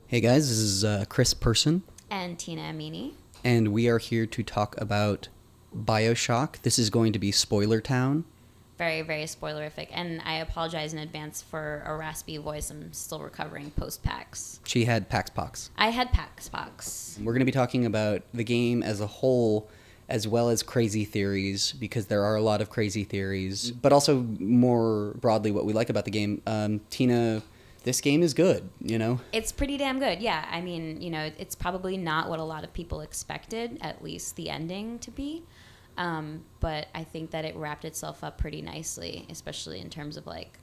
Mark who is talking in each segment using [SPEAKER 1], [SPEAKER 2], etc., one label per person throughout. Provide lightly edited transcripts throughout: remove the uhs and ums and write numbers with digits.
[SPEAKER 1] Hey guys, this is Chris Person,
[SPEAKER 2] And Tina Amini.
[SPEAKER 1] and we are here to talk about Bioshock. This is going to be Spoiler Town.
[SPEAKER 2] Very, very spoilerific. And I apologize in advance for a raspy voice. I'm still recovering post-PAX.
[SPEAKER 1] She had Pax Pox.
[SPEAKER 2] I had PAX.
[SPEAKER 1] We're going to be talking about the game as a whole, as well as crazy theories, because there are a lot of crazy theories, but also more broadly what we like about the game. Tina, this game is good, you know?
[SPEAKER 2] It's pretty damn good, yeah. I mean, it's probably not what a lot of people expected, at least the ending to be. But I think that it wrapped itself up pretty nicely, especially in terms of like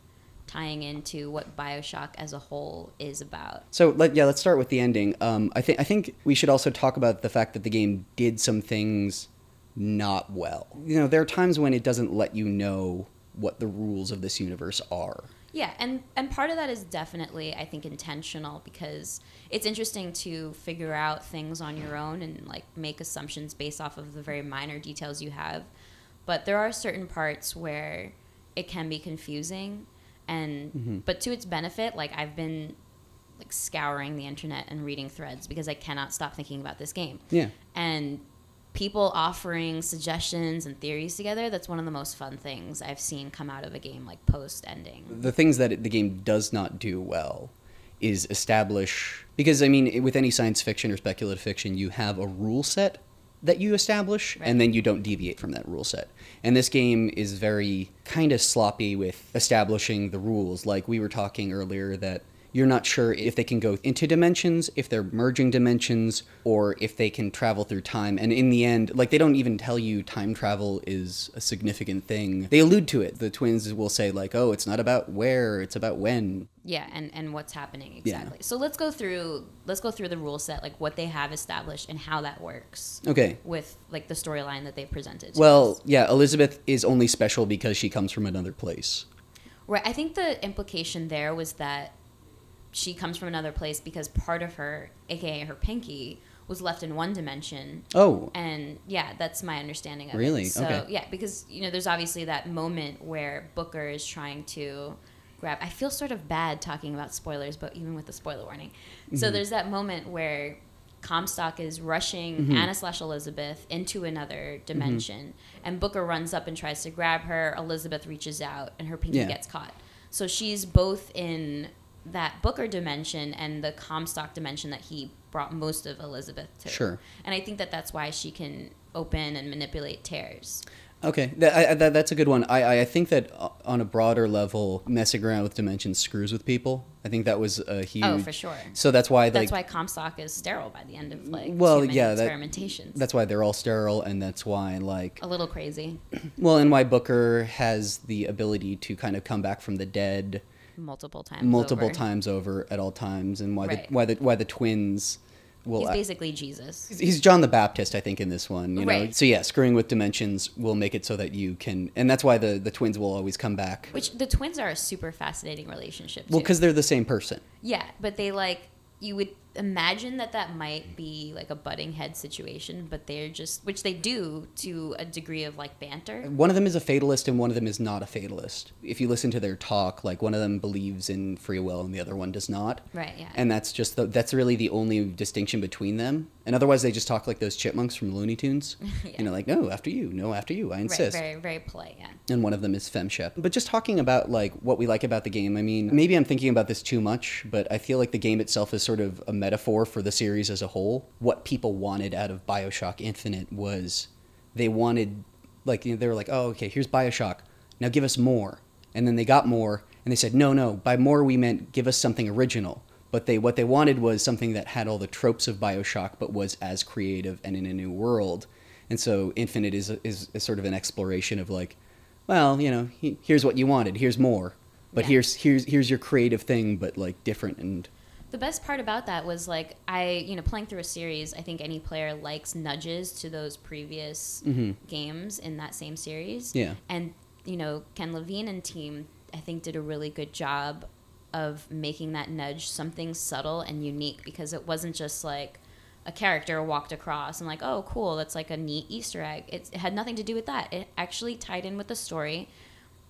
[SPEAKER 2] tying into what Bioshock as a whole is about.
[SPEAKER 1] So let's start with the ending. I think we should also talk about the fact that the game did some things not well. You know, there are times when it doesn't let you know what the rules of this universe are.
[SPEAKER 2] Yeah, and part of that is definitely, I think, intentional, because it's interesting to figure out things on your own and like make assumptions based off of the very minor details you have. But there are certain parts where it can be confusing, and but to its benefit, like I've been like scouring the internet and reading threads because I cannot stop thinking about this game.
[SPEAKER 1] Yeah.
[SPEAKER 2] And people offering suggestions and theories together, that's one of the most fun things I've seen come out of a game like post-ending.
[SPEAKER 1] The things that the game does not do well is establish, because I mean, with any science fiction or speculative fiction, you have a rule set that you establish,
[SPEAKER 2] right,
[SPEAKER 1] and then you don't deviate from that rule set. And this game is very kind of sloppy with establishing the rules. Like we were talking earlier that you're not sure if they can go into dimensions, if they're merging dimensions, or if they can travel through time. And in the end, like, they don't even tell you time travel is a significant thing. They allude to it. The twins will say, like, oh, it's not about where, it's about when.
[SPEAKER 2] Yeah, and what's happening exactly.
[SPEAKER 1] Yeah.
[SPEAKER 2] So let's go through the rule set, like what they have established and how that works.
[SPEAKER 1] Okay.
[SPEAKER 2] With like the storyline that they presented.
[SPEAKER 1] Well, yeah, Elizabeth is only special because she comes from another place.
[SPEAKER 2] Right. I think the implication there was that she comes from another place because part of her, aka her pinky, was left in one dimension.
[SPEAKER 1] Oh.
[SPEAKER 2] And yeah, that's my understanding of
[SPEAKER 1] Really?
[SPEAKER 2] it. So
[SPEAKER 1] okay.
[SPEAKER 2] yeah, because there's obviously that moment where Booker is trying to grab. I feel sort of bad talking about spoilers, but even with the spoiler warning. So there's that moment where Comstock is rushing Anna/Elizabeth into another dimension, and Booker runs up and tries to grab her. Elizabeth reaches out, and her pinky gets caught. So she's both in that Booker dimension and the Comstock dimension that he brought most of Elizabeth to.
[SPEAKER 1] Sure.
[SPEAKER 2] And I think that that's why she can open and manipulate tears.
[SPEAKER 1] Okay, that's a good one. I think that on a broader level, messing around with dimensions screws with people. I think that was a huge...
[SPEAKER 2] Oh, for sure.
[SPEAKER 1] So that's why...
[SPEAKER 2] That's why Comstock is sterile by the end of, like,
[SPEAKER 1] well,
[SPEAKER 2] too many
[SPEAKER 1] yeah,
[SPEAKER 2] experimentations.
[SPEAKER 1] That's why they're all sterile, and that's why, like...
[SPEAKER 2] A little crazy.
[SPEAKER 1] Well, and why Booker has the ability to kind of come back from the dead...
[SPEAKER 2] Multiple
[SPEAKER 1] times over at all times, and why the twins... Well,
[SPEAKER 2] he's basically Jesus.
[SPEAKER 1] He's John the Baptist, I think, in this one. You know?
[SPEAKER 2] Right.
[SPEAKER 1] So yeah, screwing with dimensions will make it so that you can, and that's why the twins will always come back.
[SPEAKER 2] Which the twins are a super fascinating relationship.
[SPEAKER 1] Well, because they're the same person.
[SPEAKER 2] Yeah, but they you would imagine that might be like a butting head situation, but they're just, which they do to a degree of like banter.
[SPEAKER 1] One of them is a fatalist and one of them is not a fatalist. If you listen to their talk, like one of them believes in free will and the other one does not.
[SPEAKER 2] Right, yeah.
[SPEAKER 1] And that's just that's really the only distinction between them. And otherwise they just talk like those chipmunks from Looney Tunes.
[SPEAKER 2] Yeah.
[SPEAKER 1] Like, no, after you, I insist.
[SPEAKER 2] Right, very, very polite, yeah.
[SPEAKER 1] And one of them is femshep. But just talking about like what we like about the game, I mean, maybe I'm thinking about this too much, but I feel like the game itself is sort of a metaphor for the series as a whole. What people wanted out of Bioshock Infinite was they wanted, like, they were like, oh, okay, here's Bioshock, now give us more. And then they got more, and they said, no, by more we meant give us something original. But what they wanted was something that had all the tropes of Bioshock, but was as creative and in a new world. And so Infinite is sort of an exploration of like, well, here's what you wanted, here's more. But here's your creative thing, but like different. And
[SPEAKER 2] the best part about that was like playing through a series, I think any player likes nudges to those previous games in that same series.
[SPEAKER 1] Yeah.
[SPEAKER 2] And Ken Levine and team, I think, did a really good job of making that nudge something subtle and unique, because it wasn't just like a character walked across and like, oh, cool, that's like a neat Easter egg. It had nothing to do with that. It actually tied in with the story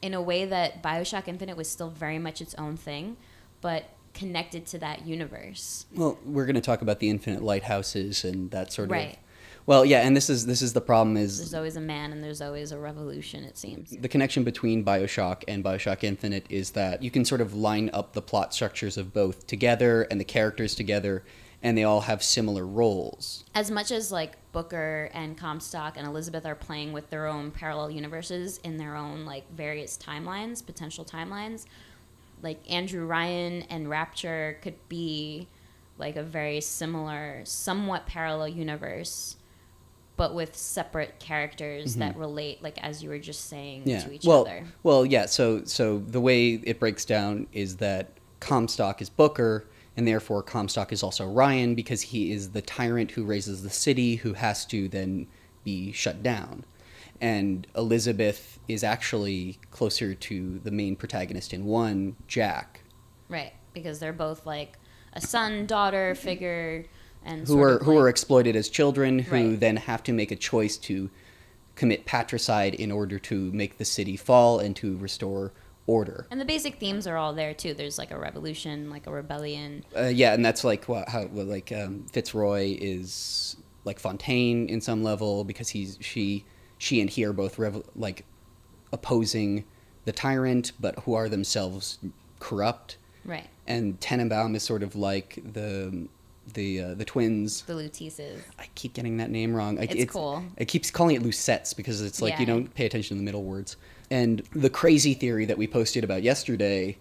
[SPEAKER 2] in a way that Bioshock Infinite was still very much its own thing, but connected to that universe.
[SPEAKER 1] Well, we're going to talk about the infinite lighthouses and that sort of...
[SPEAKER 2] Right.
[SPEAKER 1] Well, yeah, and this is the problem is...
[SPEAKER 2] There's always a man and there's always a revolution, it seems.
[SPEAKER 1] The connection between Bioshock and Bioshock Infinite is that you can sort of line up the plot structures of both together and the characters together, and they all have similar roles.
[SPEAKER 2] As much as like Booker and Comstock and Elizabeth are playing with their own parallel universes in their own like various timelines, potential timelines, like Andrew Ryan and Rapture could be like a very similar, somewhat parallel universe, but with separate characters that relate, like as you were just saying, to each other.
[SPEAKER 1] Well, yeah. So the way it breaks down is that Comstock is Booker, and therefore Comstock is also Ryan because he is the tyrant who raises the city, who has to then be shut down. And Elizabeth is actually closer to the main protagonist in one, Jack.
[SPEAKER 2] Right, because they're both like a son-daughter figure. And
[SPEAKER 1] who are exploited as children, who then have to make a choice to commit patricide in order to make the city fall and to restore order.
[SPEAKER 2] And the basic themes are all there too. There's like a revolution, like a rebellion.
[SPEAKER 1] Yeah, and that's like Fitzroy is like Fontaine in some level because she and he are both opposing the tyrant, but who are themselves corrupt.
[SPEAKER 2] Right.
[SPEAKER 1] And Tenenbaum is sort of like the twins.
[SPEAKER 2] The Luteces.
[SPEAKER 1] I keep getting that name wrong.
[SPEAKER 2] It's cool.
[SPEAKER 1] I keep calling it Lucettes because it's like you don't pay attention to the middle words. And the crazy theory that we posted about yesterday,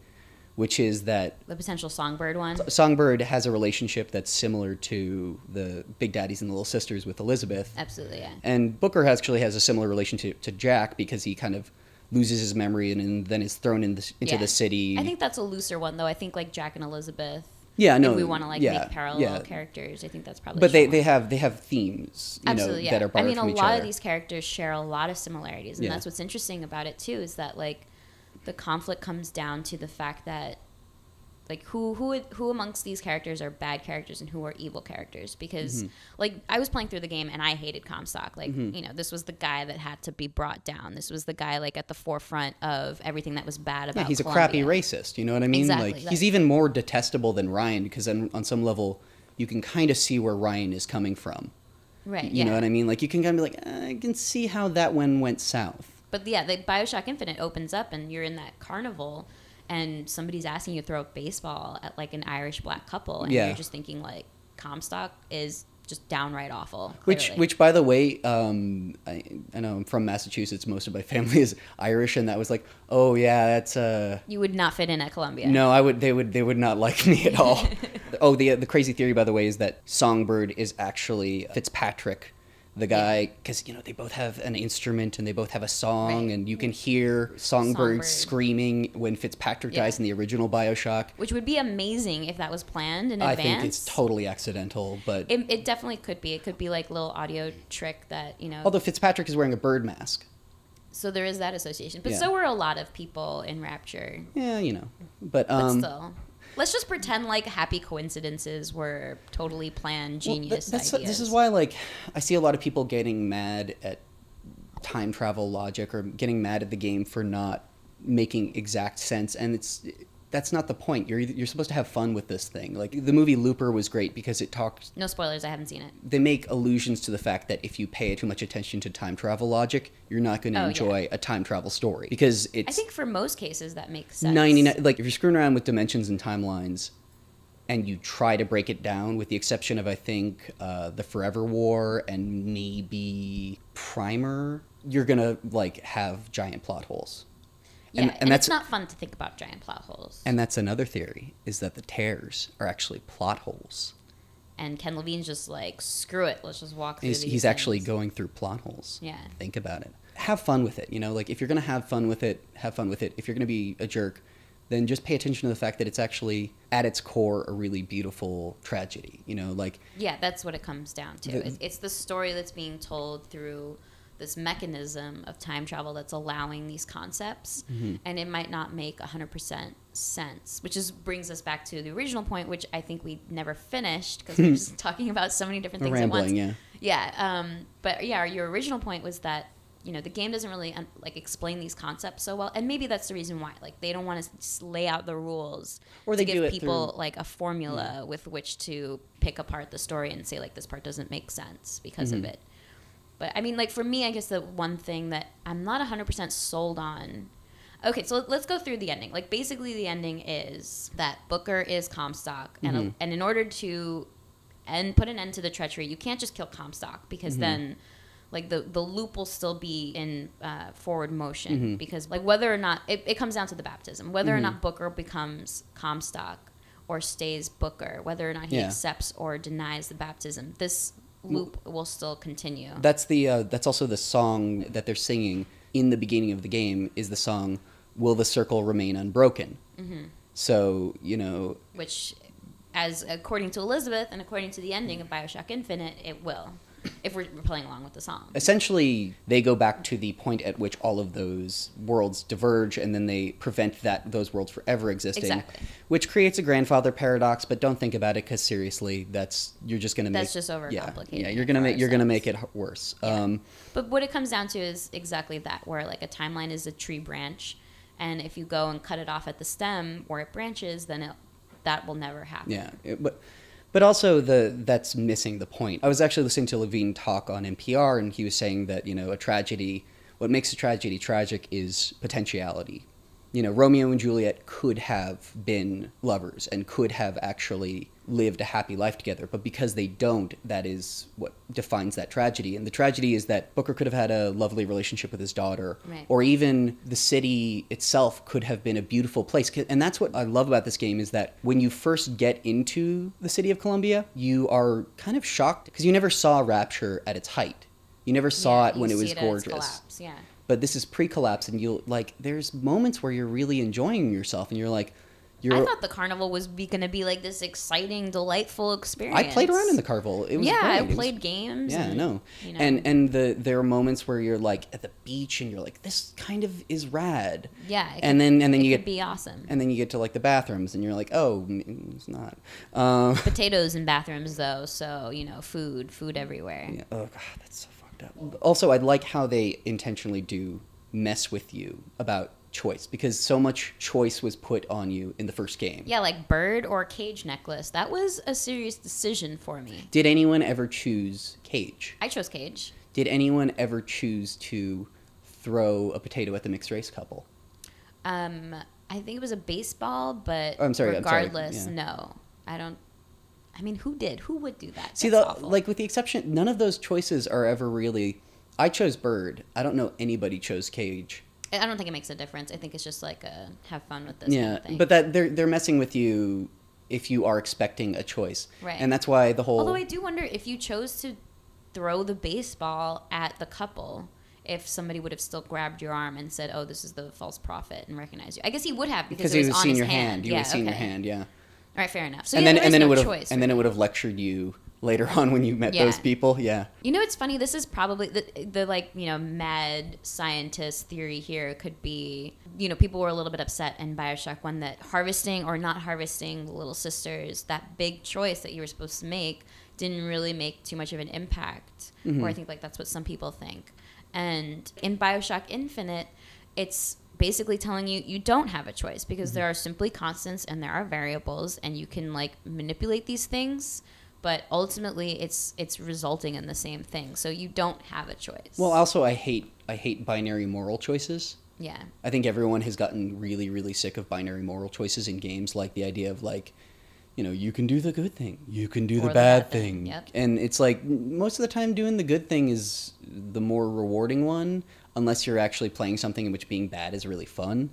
[SPEAKER 1] which is that...
[SPEAKER 2] The potential Songbird one?
[SPEAKER 1] Songbird has a relationship that's similar to the Big Daddies and the Little Sisters with Elizabeth.
[SPEAKER 2] Absolutely, yeah.
[SPEAKER 1] And Booker actually has a similar relationship to Jack because he kind of loses his memory and then is thrown into the city.
[SPEAKER 2] I think that's a looser one, though. I think like Jack and Elizabeth...
[SPEAKER 1] Yeah, no.
[SPEAKER 2] If we want to make parallel characters, I think that's probably.
[SPEAKER 1] But they have themes, that are borrowed from each other.
[SPEAKER 2] I mean, a lot of these characters share a lot of similarities, and that's what's interesting about it too. Is that like the conflict comes down to the fact that like who amongst these characters are bad characters and who are evil characters? Because like I was playing through the game and I hated Comstock. Like this was the guy that had to be brought down. This was the guy like at the forefront of everything that was bad about.
[SPEAKER 1] Yeah, he's
[SPEAKER 2] Columbia.
[SPEAKER 1] A crappy racist. You know what I mean?
[SPEAKER 2] Exactly.
[SPEAKER 1] Like he's even more detestable than Ryan because on some level you can kind of see where Ryan is coming from.
[SPEAKER 2] Right.
[SPEAKER 1] You know what I mean? Like you can kind of be like, I can see how that one went south.
[SPEAKER 2] But yeah, the Bioshock Infinite opens up and you're in that carnival. And somebody's asking you to throw a baseball at like an Irish black couple, and you're just thinking like Comstock is just downright awful. Clearly.
[SPEAKER 1] Which by the way, I know I'm from Massachusetts. Most of my family is Irish, and that was like, oh yeah, that's
[SPEAKER 2] you would not fit in at Columbia.
[SPEAKER 1] No, they would not like me at all. Oh, the crazy theory by the way is that Songbird is actually Fitzpatrick. The guy, because they both have an instrument and they both have a song, and you can hear Songbird screaming when Fitzpatrick dies in the original Bioshock.
[SPEAKER 2] Which would be amazing if that was planned in advance.
[SPEAKER 1] I think it's totally accidental, but
[SPEAKER 2] it definitely could be. It could be like a little audio trick that
[SPEAKER 1] Although Fitzpatrick is wearing a bird mask,
[SPEAKER 2] so there is that association. But so were a lot of people in Rapture.
[SPEAKER 1] Yeah, but
[SPEAKER 2] still. Let's just pretend like happy coincidences were totally planned, genius ideas.
[SPEAKER 1] This is why, like, I see a lot of people getting mad at time travel logic or getting mad at the game for not making exact sense, and that's not the point. You're supposed to have fun with this thing. Like the movie Looper was great because it talked.
[SPEAKER 2] No spoilers. I haven't seen it.
[SPEAKER 1] They make allusions to the fact that if you pay too much attention to time travel logic, you're not going to enjoy a time travel story because it's.
[SPEAKER 2] I think for most cases that makes sense.
[SPEAKER 1] 99. Like if you're screwing around with dimensions and timelines, and you try to break it down, with the exception of I think the Forever War and maybe Primer, you're gonna like have giant plot holes.
[SPEAKER 2] Yeah, and that's not fun to think about giant plot holes.
[SPEAKER 1] And that's another theory, is that the tears are actually plot holes.
[SPEAKER 2] And Ken Levine's just like, screw it, let's just walk through these
[SPEAKER 1] He's actually going through plot holes.
[SPEAKER 2] Yeah.
[SPEAKER 1] Think about it. Have fun with it, like if you're going to have fun with it, have fun with it. If you're going to be a jerk, then just pay attention to the fact that it's actually, at its core, a really beautiful tragedy, like...
[SPEAKER 2] Yeah, that's what it comes down to. It's the story that's being told through this mechanism of time travel that's allowing these concepts, and it might not make 100% sense, which brings us back to the original point, which I think we never finished because we're just talking about so many different things at once. But your original point was that the game doesn't really like explain these concepts so well, and maybe that's the reason why. Like they don't want to just lay out the rules
[SPEAKER 1] or they
[SPEAKER 2] to
[SPEAKER 1] give
[SPEAKER 2] give people
[SPEAKER 1] through,
[SPEAKER 2] like a formula with which to pick apart the story and say like this part doesn't make sense because of it. But I mean, like for me, I guess the one thing that I'm not 100% sold on. Okay, so let's go through the ending. Like basically, the ending is that Booker is Comstock, and in order to put an end to the treachery, you can't just kill Comstock because then. Like the loop will still be in forward motion because like whether or not it comes down to the baptism, whether or not Booker becomes Comstock or stays Booker, whether or not he accepts or denies the baptism, this loop will still continue.
[SPEAKER 1] That's also the song that they're singing in the beginning of the game is the song "Will the Circle Remain Unbroken?" So
[SPEAKER 2] which, as according to Elizabeth and according to the ending of Bioshock Infinite, it will. If we're playing along with the song.
[SPEAKER 1] Essentially, they go back to the point at which all of those worlds diverge, and then they prevent those worlds from ever existing.
[SPEAKER 2] Exactly.
[SPEAKER 1] Which creates a grandfather paradox, but don't think about it because seriously, you're just going to make...
[SPEAKER 2] That's just overcomplicated.
[SPEAKER 1] Yeah, you're going to make it worse.
[SPEAKER 2] Yeah. But what it comes down to is exactly that, where like a timeline is a tree branch, and if you go and cut it off at the stem where it branches, then that will never happen.
[SPEAKER 1] Yeah, But also that's missing the point. I was actually listening to Levine talk on NPR, and he was saying that, a tragedy, what makes a tragedy tragic is potentiality. Romeo and Juliet could have been lovers and could have actually lived a happy life together, but because they don't, that is what defines that tragedy. And the tragedy is that Booker could have had a lovely relationship with his daughter,
[SPEAKER 2] right.
[SPEAKER 1] Or even the city itself could have been a beautiful place. And that's what I love about this game is that when you first get into the city of Columbia, you are kind of shocked because you never saw Rapture at its height. You never saw it when it was gorgeous.
[SPEAKER 2] Collapse, yeah.
[SPEAKER 1] But this is pre-collapse, and there's moments where you're really enjoying yourself, and you're like,
[SPEAKER 2] I thought the carnival was going to be like this exciting, delightful experience.
[SPEAKER 1] I played around in the carnival. It was great.
[SPEAKER 2] I played games.
[SPEAKER 1] Yeah, I know. And there are moments where you're like at the beach, and you're like, this kind of is rad.
[SPEAKER 2] Yeah,
[SPEAKER 1] and then you
[SPEAKER 2] could be awesome.
[SPEAKER 1] And then you get to like the bathrooms, and you're like, oh, it's not.
[SPEAKER 2] Potatoes in bathrooms, though. So food everywhere.
[SPEAKER 1] Yeah. Oh god, that's so fucked up. Also, I like how they intentionally do mess with you about choice, because so much choice was put on you in the first game.
[SPEAKER 2] Yeah, like bird or cage necklace. That was a serious decision for me.
[SPEAKER 1] Did anyone ever choose cage?
[SPEAKER 2] I chose cage.
[SPEAKER 1] Did anyone ever choose to throw a potato at the mixed race couple?
[SPEAKER 2] I think it was a baseball, but regardless, no. I don't. I mean, who did? Who would do that?
[SPEAKER 1] See, with the exception, none of those choices are ever really... I chose bird. I don't know anybody chose cage.
[SPEAKER 2] I don't think it makes a difference. I think it's just like have fun with this kind of thing.
[SPEAKER 1] But that they're messing with you if you are expecting a choice.
[SPEAKER 2] Right.
[SPEAKER 1] And that's why the whole...
[SPEAKER 2] Although I do wonder if you chose to throw the baseball at the couple, if somebody would have still grabbed your arm and said, oh, this is the false prophet, and recognized you. I guess he would have because it was on his hand.
[SPEAKER 1] You would have seen your hand, yeah.
[SPEAKER 2] All right, fair enough. So
[SPEAKER 1] and then it would have
[SPEAKER 2] choice,
[SPEAKER 1] and then it would have lectured you later on when you met those people. Yeah.
[SPEAKER 2] It's funny. This is probably the mad scientist theory here could be, people were a little bit upset in Bioshock 1 that harvesting or not harvesting the little sisters, that big choice that you were supposed to make, didn't really make too much of an impact. Or I think that's what some people think. And in Bioshock Infinite, it's basically telling you don't have a choice because there are simply constants and there are variables, and you can manipulate these things, but ultimately it's resulting in the same thing. So you don't have a choice.
[SPEAKER 1] Well, also I hate binary moral choices.
[SPEAKER 2] Yeah.
[SPEAKER 1] I think everyone has gotten really, really sick of binary moral choices in games, like the idea of you can do the good thing, you can do the bad thing.
[SPEAKER 2] Yep.
[SPEAKER 1] And it's most of the time doing the good thing is the more rewarding one, unless you're actually playing something in which being bad is really fun.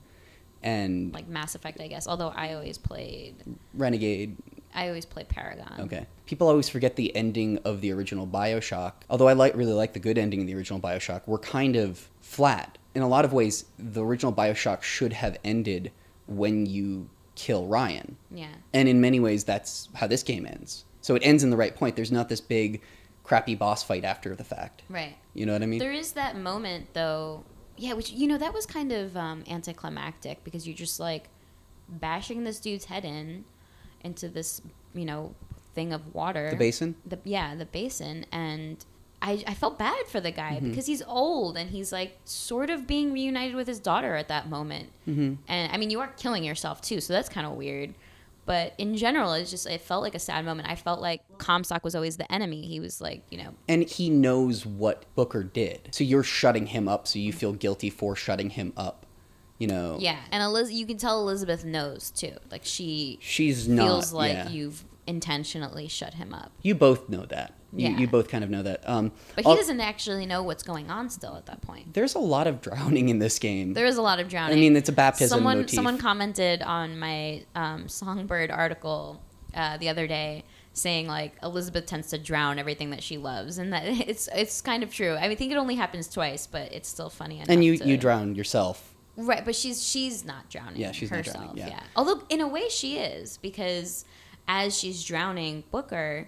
[SPEAKER 1] And
[SPEAKER 2] like Mass Effect, I guess. Although I always played
[SPEAKER 1] Renegade.
[SPEAKER 2] I always play Paragon.
[SPEAKER 1] Okay. People always forget the ending of the original Bioshock. Although I really like the good ending of the original Bioshock, we're kind of flat. In a lot of ways, the original Bioshock should have ended when you kill Ryan.
[SPEAKER 2] Yeah.
[SPEAKER 1] And in many ways, that's how this game ends. So it ends in the right point. There's not this big, crappy boss fight after the fact.
[SPEAKER 2] Right.
[SPEAKER 1] You know what I mean?
[SPEAKER 2] There is that moment, though, which, that was kind of anticlimactic because you're just, bashing this dude's head into this, thing of water.
[SPEAKER 1] The basin?
[SPEAKER 2] The basin. And I felt bad for the guy because he's old and he's like sort of being reunited with his daughter at that moment. And I mean, you are killing yourself too, so that's kind of weird. But in general, it felt like a sad moment. I felt like Comstock was always the enemy. He was like, you know.
[SPEAKER 1] And he knows what Booker did. So you're shutting him up, so you feel guilty for shutting him up, you know.
[SPEAKER 2] Yeah, and you can tell Elizabeth knows too. Like she's
[SPEAKER 1] not,
[SPEAKER 2] feels like you've intentionally shut him up.
[SPEAKER 1] You both know that.
[SPEAKER 2] Yeah.
[SPEAKER 1] You both kind of know that.
[SPEAKER 2] But he doesn't actually know what's going on still at that point.
[SPEAKER 1] There's a lot of drowning in this game.
[SPEAKER 2] There is a lot of drowning.
[SPEAKER 1] I mean, it's a baptism motif.
[SPEAKER 2] Someone commented on my Songbird article the other day saying, like, Elizabeth tends to drown everything that she loves. And that it's kind of true. I mean, I think it only happens twice, but it's still funny enough.
[SPEAKER 1] And you drown yourself.
[SPEAKER 2] Right, but she's not drowning
[SPEAKER 1] she's
[SPEAKER 2] herself.
[SPEAKER 1] Not drowning, yeah.
[SPEAKER 2] Although, in a way, she is. Because as she's drowning Booker...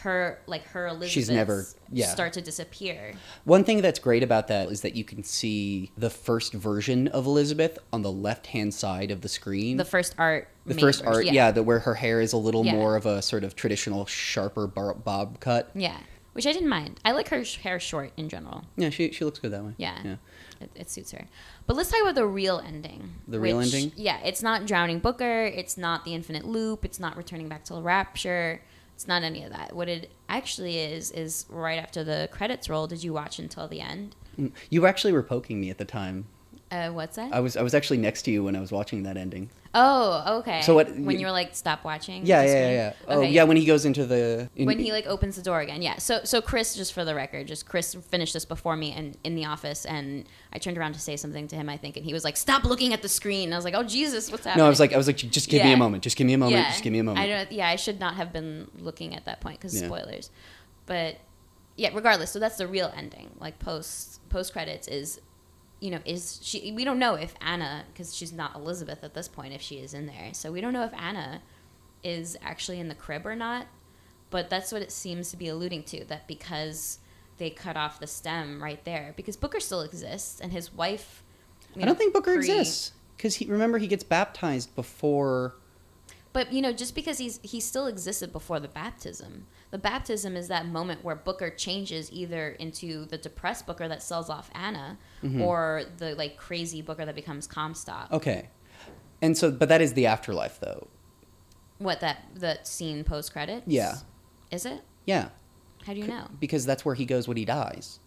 [SPEAKER 2] her Elizabeth start to disappear.
[SPEAKER 1] One thing that's great about that is that you can see the first version of Elizabeth on the left-hand side of the screen.
[SPEAKER 2] The first art,
[SPEAKER 1] where her hair is a little more of a sort of traditional, sharper bob cut.
[SPEAKER 2] Yeah, which I didn't mind. I like her hair short in general.
[SPEAKER 1] Yeah, she looks good that way.
[SPEAKER 2] Yeah. It suits her. But let's talk about the real ending.
[SPEAKER 1] Real ending?
[SPEAKER 2] Yeah, it's not drowning Booker. It's not the infinite loop. It's not returning back to Rapture. It's not any of that. What it actually is right after the credits roll. Did you watch until the end?
[SPEAKER 1] You actually were poking me at the time.
[SPEAKER 2] What's that?
[SPEAKER 1] I was actually next to you when I was watching that ending.
[SPEAKER 2] Oh, okay.
[SPEAKER 1] So
[SPEAKER 2] when you were like, stop watching?
[SPEAKER 1] Yeah.
[SPEAKER 2] Okay,
[SPEAKER 1] Oh, yeah, when he goes into the...
[SPEAKER 2] when he like opens the door again, yeah. So Chris, just for the record, Chris finished this before me in the office, and I turned around to say something to him, I think, and he was like, stop looking at the screen. And I was like, oh, Jesus, what's happening?
[SPEAKER 1] No, I was like, just give me a moment. Just give me a moment. Just give me a moment.
[SPEAKER 2] I should not have been looking at that point because spoilers. But yeah, regardless, so that's the real ending. Like post credits is... you know, we don't know if Anna, because she's not Elizabeth at this point, if she is in there. So we don't know if Anna is actually in the crib or not. But that's what it seems to be alluding to, that because they cut off the stem right there, because Booker still exists, and his wife...
[SPEAKER 1] I don't think Booker exists, because remember, he gets baptized before...
[SPEAKER 2] But, you know, just because he still existed before the baptism. The baptism is that moment where Booker changes either into the depressed Booker that sells off Anna or the, like, crazy Booker that becomes Comstock.
[SPEAKER 1] Okay. And so, but that is the afterlife, though.
[SPEAKER 2] What, that scene post-credits?
[SPEAKER 1] Yeah.
[SPEAKER 2] Is it?
[SPEAKER 1] Yeah.
[SPEAKER 2] How do you know?
[SPEAKER 1] Because that's where he goes when he dies.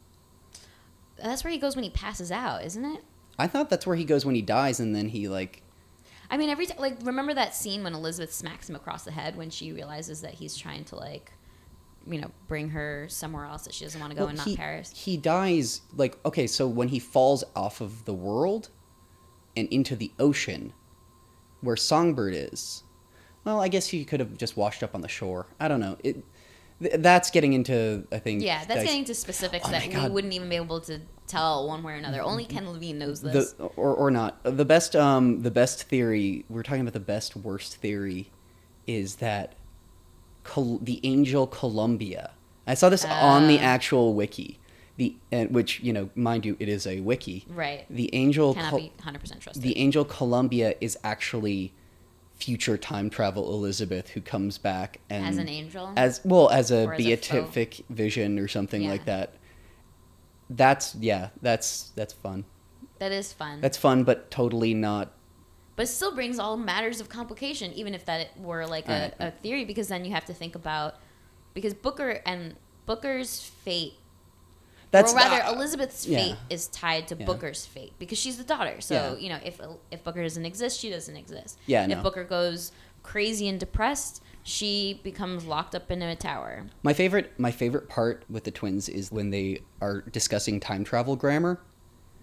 [SPEAKER 2] That's where he goes when he passes out, isn't it?
[SPEAKER 1] I thought that's where he goes when he dies, and then he, like...
[SPEAKER 2] I mean, every time, like, remember that scene when Elizabeth smacks him across the head when she realizes that he's trying to, like, you know, bring her somewhere else that she doesn't want to go and not Paris?
[SPEAKER 1] He dies, like, okay, so when he falls off of the world and into the ocean where Songbird is, well, I guess he could have just washed up on the shore. I don't know. That's getting into, I think...
[SPEAKER 2] Yeah, that's getting into specifics that we wouldn't even be able to tell one way or another. Only Ken Levine knows this.
[SPEAKER 1] Or not. The best theory, we're talking about the best, worst theory, is that the angel Columbia... I saw this on the actual wiki, which, you know, mind you, it is a wiki.
[SPEAKER 2] Right.
[SPEAKER 1] The angel...
[SPEAKER 2] Cannot be 100% trusted.
[SPEAKER 1] The angel Columbia is actually... future time travel Elizabeth, who comes back and
[SPEAKER 2] as an angel,
[SPEAKER 1] as a beatific vision or something like that. That's fun.
[SPEAKER 2] That is fun.
[SPEAKER 1] That's fun, but totally not.
[SPEAKER 2] But it still brings all matters of complication, even if that were like a theory, because then you have to think about, because Booker's fate. Elizabeth's fate is tied to Booker's fate because she's the daughter. So, you know, if Booker doesn't exist, she doesn't exist.
[SPEAKER 1] Yeah,
[SPEAKER 2] if Booker goes crazy and depressed, she becomes locked up in a tower.
[SPEAKER 1] My favorite part with the twins is when they are discussing time travel grammar.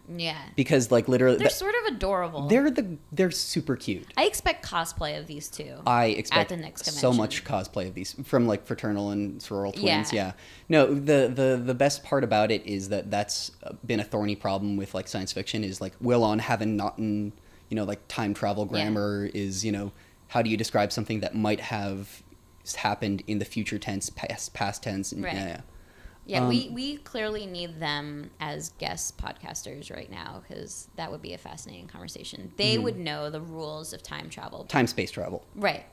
[SPEAKER 2] Yeah.
[SPEAKER 1] Because, like, literally...
[SPEAKER 2] They're sort of adorable.
[SPEAKER 1] They're super cute.
[SPEAKER 2] I expect cosplay of these two.
[SPEAKER 1] I expect
[SPEAKER 2] at the next convention.
[SPEAKER 1] So much cosplay of these from, like, fraternal and sorority twins. Yeah. No, the best part about it is that's been a thorny problem with, like, science fiction is, like, Will on having not in, you know, like, time travel grammar is, you know, how do you describe something that might have happened in the future tense, past tense? And,
[SPEAKER 2] right. Yeah, we clearly need them as guest podcasters right now because that would be a fascinating conversation. They would know the rules of time travel.
[SPEAKER 1] Time-space travel.
[SPEAKER 2] Right.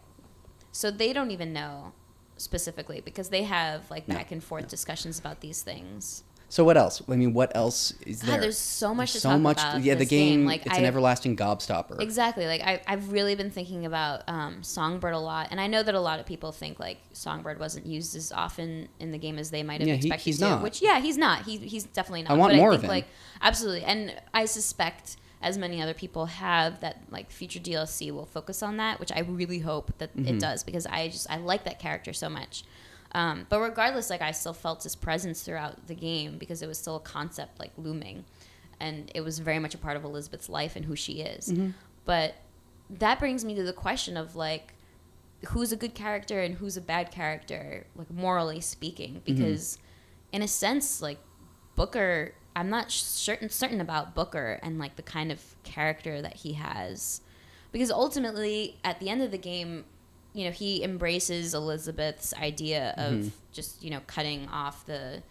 [SPEAKER 2] So they don't even know specifically, because they have like back and forth discussions about these things.
[SPEAKER 1] So what else? I mean, what else is there?
[SPEAKER 2] There's so much to talk about.
[SPEAKER 1] Yeah,
[SPEAKER 2] this
[SPEAKER 1] the game,
[SPEAKER 2] like,
[SPEAKER 1] it's an everlasting gobstopper.
[SPEAKER 2] Exactly. Like, I've really been thinking about Songbird a lot. And I know that a lot of people think, like, Songbird wasn't used as often in the game as they might have expected
[SPEAKER 1] he's
[SPEAKER 2] to.
[SPEAKER 1] Not.
[SPEAKER 2] Which, yeah, he's not. He's definitely not.
[SPEAKER 1] I want more of him.
[SPEAKER 2] Like, absolutely. And I suspect, as many other people have, that, like, future DLC will focus on that, which I really hope that it does, because I like that character so much. But regardless, like, I still felt his presence throughout the game because it was still a concept, like, looming. And it was very much a part of Elizabeth's life and who she is. But that brings me to the question of, like, who's a good character and who's a bad character, like, morally speaking. Because in a sense, like, Booker, I'm not certain about Booker and, like, the kind of character that he has. Because ultimately, at the end of the game, you know, he embraces Elizabeth's idea of just, you know, cutting off the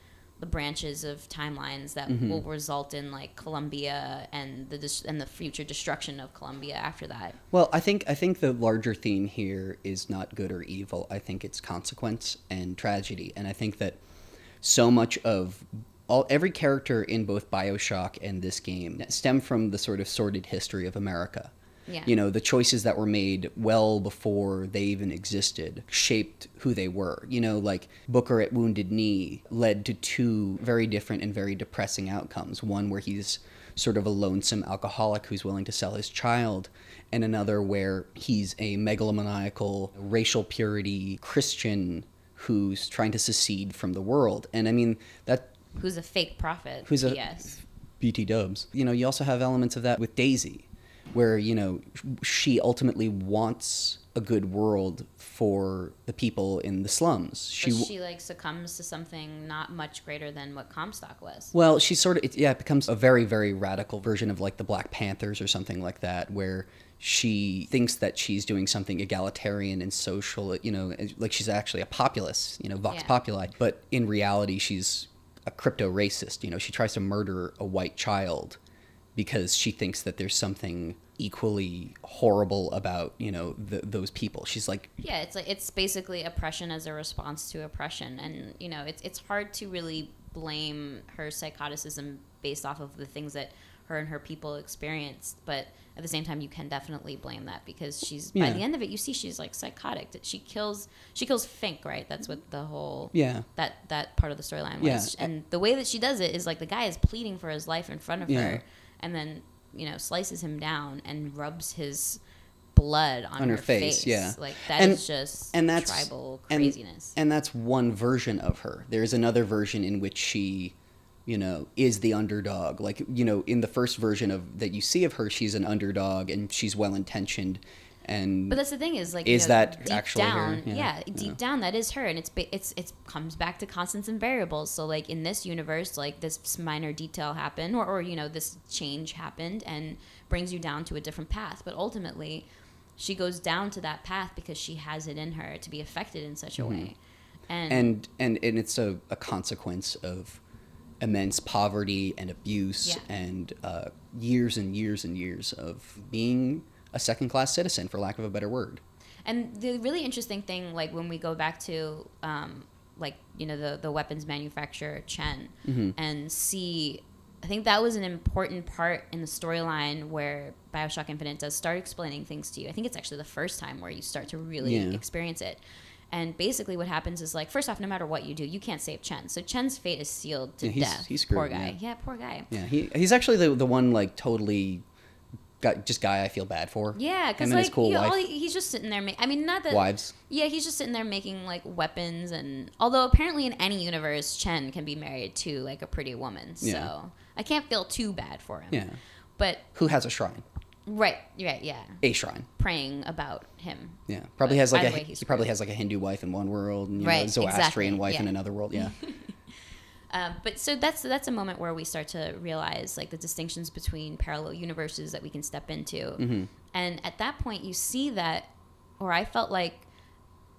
[SPEAKER 2] branches of timelines that will result in, like, Columbia and the future destruction of Columbia after that.
[SPEAKER 1] Well, I think the larger theme here is not good or evil. I think it's consequence and tragedy, and I think that so much of every character in both Bioshock and this game stem from the sort of sordid history of America.
[SPEAKER 2] Yeah.
[SPEAKER 1] You know, the choices that were made well before they even existed shaped who they were. You know, like Booker at Wounded Knee led to two very different and very depressing outcomes. One where he's sort of a lonesome alcoholic who's willing to sell his child, and another where he's a megalomaniacal, racial purity Christian who's trying to secede from the world. And I mean, that...
[SPEAKER 2] Who's a fake prophet.
[SPEAKER 1] Who's a... BT dubs. You know, you also have elements of that with Daisy, where, you know, she ultimately wants a good world for the people in the slums.
[SPEAKER 2] She like succumbs to something not much greater than what Comstock was.
[SPEAKER 1] Well, she sort of, it becomes a very, very radical version of like the Black Panthers or something like that, where she thinks that she's doing something egalitarian and social, you know, like she's actually a populist, you know, Vox Populi, but in reality she's a crypto-racist. You know, she tries to murder a white child because she thinks that there's something equally horrible about, you know, those people. She's like...
[SPEAKER 2] Yeah, it's like, it's basically oppression as a response to oppression. And, you know, it's hard to really blame her psychoticism based off of the things that her and her people experienced. But at the same time, you can definitely blame that because she's... By the end of it, you see she's, like, psychotic. She kills Fink, right? That's what the whole...
[SPEAKER 1] Yeah.
[SPEAKER 2] That part of the storyline was. Yeah. And the way that she does it is, like, the guy is pleading for his life in front of her. And then, you know, slices him down and rubs his blood on her face. Yeah. Like, that is just tribal craziness.
[SPEAKER 1] And that's one version of her. There's another version in which she, you know, is the underdog. Like, you know, in the first version of that you see of her, she's an underdog and she's well-intentioned. But
[SPEAKER 2] that's the thing is, like,
[SPEAKER 1] is
[SPEAKER 2] you know,
[SPEAKER 1] that actually
[SPEAKER 2] down,
[SPEAKER 1] her?
[SPEAKER 2] Deep down, that is her, and it comes back to constants and variables. So, like, in this universe, like, this minor detail happened, or you know, this change happened, and brings you down to a different path. But ultimately, she goes down to that path because she has it in her to be affected in such a way, and
[SPEAKER 1] it's a consequence of immense poverty and abuse and years and years and years of being a second-class citizen, for lack of a better word.
[SPEAKER 2] And the really interesting thing, like, when we go back to, like, you know, the weapons manufacturer, Chen, and see, I think that was an important part in the storyline where Bioshock Infinite does start explaining things to you. I think it's actually the first time where you start to really experience it. And basically what happens is, like, first off, no matter what you do, you can't save Chen. So Chen's fate is sealed to death.
[SPEAKER 1] He's screwed,
[SPEAKER 2] poor guy. Yeah, poor guy.
[SPEAKER 1] Yeah, he's actually the one, like, totally... guy I feel bad for.
[SPEAKER 2] Yeah, because, like, cool he's just sitting there. I mean, not that...
[SPEAKER 1] Wives.
[SPEAKER 2] Yeah, he's just sitting there making, like, weapons. And although apparently in any universe, Chen can be married to, like, a pretty woman. So I can't feel too bad for him.
[SPEAKER 1] Yeah.
[SPEAKER 2] But...
[SPEAKER 1] Who has a shrine.
[SPEAKER 2] Right, yeah.
[SPEAKER 1] A shrine.
[SPEAKER 2] Praying about him.
[SPEAKER 1] Yeah. Probably has, like, he probably has, like, a Hindu wife in one world. And, you know, Zoroastrian wife in another world. Yeah.
[SPEAKER 2] But so that's a moment where we start to realize, like, the distinctions between parallel universes that we can step into. And at that point you see that, or I felt like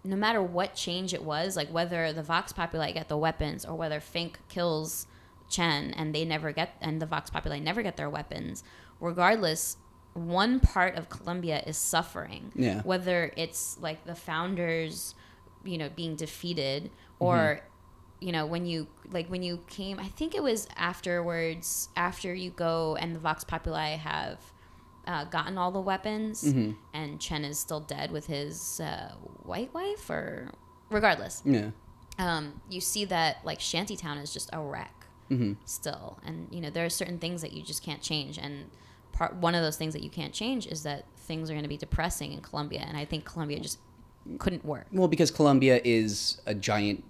[SPEAKER 2] no matter what change it was, like whether the Vox Populi get the weapons or whether Fink kills Chen and the Vox Populi never get their weapons, regardless, one part of Columbia is suffering.
[SPEAKER 1] Yeah.
[SPEAKER 2] Whether it's, like, the founders being defeated, or when you came, I think it was afterwards, after you go and the Vox Populi have gotten all the weapons, and Chen is still dead with his white wife, or regardless.
[SPEAKER 1] Yeah.
[SPEAKER 2] You see that like Shantytown is just a wreck still, and there are certain things that you just can't change, and one of those things that you can't change is that things are going to be depressing in Colombia, and I think Colombia just couldn't work.
[SPEAKER 1] Well, because Colombia is a giant,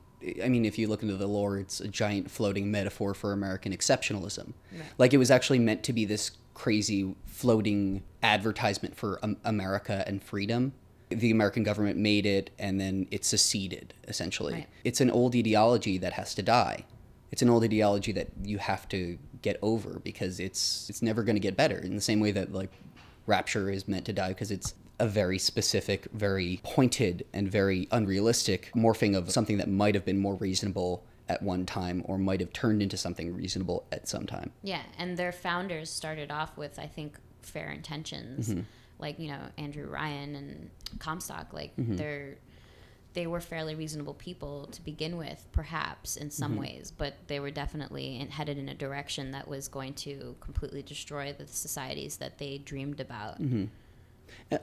[SPEAKER 1] I mean, if you look into the lore, it's a giant floating metaphor for American exceptionalism. Right. Like, it was actually meant to be this crazy floating advertisement for America and freedom. The American government made it, and then it seceded, essentially. Right. It's an old ideology that has to die. It's an old ideology that you have to get over, because it's never going to get better, in the same way that, like, Rapture is meant to die, because it's a very specific, very pointed, and very unrealistic morphing of something that might have been more reasonable at one time, or might have turned into something reasonable at some time.
[SPEAKER 2] Yeah, and their founders started off with, I think, fair intentions. Like, Andrew Ryan and Comstock, like, they were fairly reasonable people to begin with, perhaps, in some ways, but they were definitely headed in a direction that was going to completely destroy the societies that they dreamed about.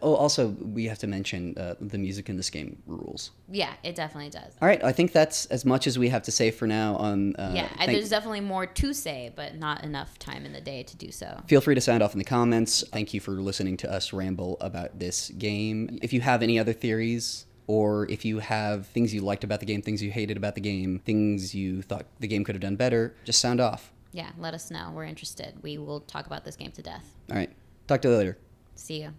[SPEAKER 1] Oh, also, we have to mention the music in this game rules.
[SPEAKER 2] Yeah, it definitely does.
[SPEAKER 1] All right, I think that's as much as we have to say for now on...
[SPEAKER 2] there's definitely more to say, but not enough time in the day to do so.
[SPEAKER 1] Feel free to sound off in the comments. Thank you for listening to us ramble about this game. If you have any other theories, or if you have things you liked about the game, things you hated about the game, things you thought the game could have done better, just sound off.
[SPEAKER 2] Yeah, let us know. We're interested. We will talk about this game to death.
[SPEAKER 1] All right. Talk to you later.
[SPEAKER 2] See you.